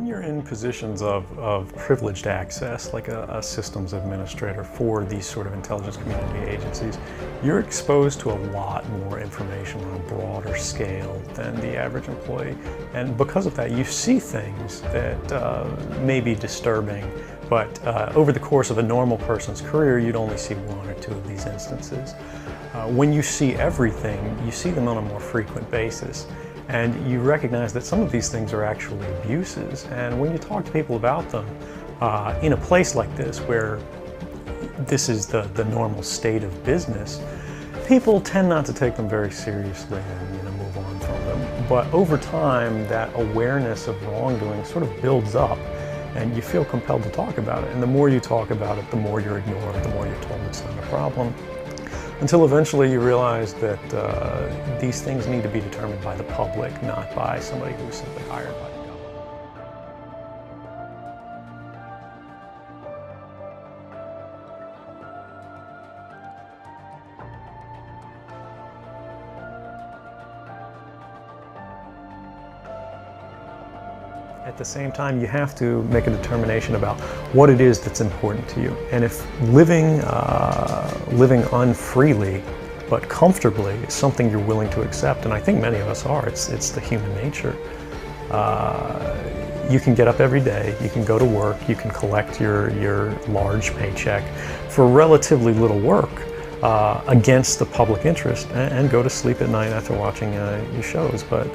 When you're in positions of privileged access, like a systems administrator for these sort of intelligence community agencies, you're exposed to a lot more information on a broader scale than the average employee. And because of that, you see things that may be disturbing, but over the course of a normal person's career, you'd only see one or two of these instances. When you see everything, you see them on a more frequent basis. And you recognize that some of these things are actually abuses. And when you talk to people about them, in a place like this, where this is the normal state of business, people tend not to take them very seriously and move on from them. But over time, that awareness of wrongdoing sort of builds up, and you feel compelled to talk about it. And the more you talk about it, the more you're ignored, the more you're told it's not a problem. Until eventually you realize that these things need to be determined by the public, not by somebody who's simply hired by the government. At the same time, you have to make a determination about what it is that's important to you. And if living unfreely but comfortably is something you're willing to accept, and I think many of us are, it's the human nature. You can get up every day, you can go to work, you can collect your large paycheck for relatively little work against the public interest, and go to sleep at night after watching your shows. But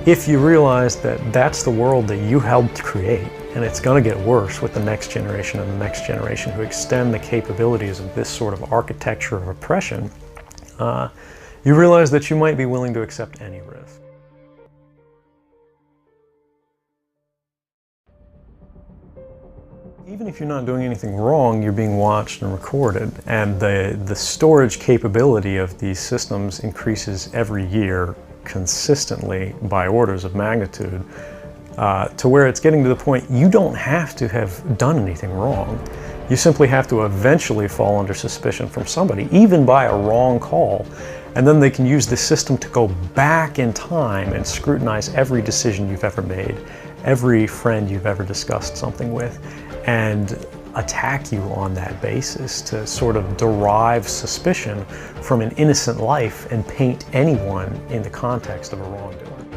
if you realize that that's the world that you helped create, and it's going to get worse with the next generation and the next generation who extend the capabilities of this sort of architecture of oppression, you realize that you might be willing to accept any risk. Even if you're not doing anything wrong, you're being watched and recorded, and the storage capability of these systems increases every year consistently by orders of magnitude, to where it's getting to the point you don't have to have done anything wrong. You simply have to eventually fall under suspicion from somebody, even by a wrong call, and then they can use the system to go back in time and scrutinize every decision you've ever made, every friend you've ever discussed something with, and attack you on that basis to sort of derive suspicion from an innocent life and paint anyone in the context of a wrongdoer.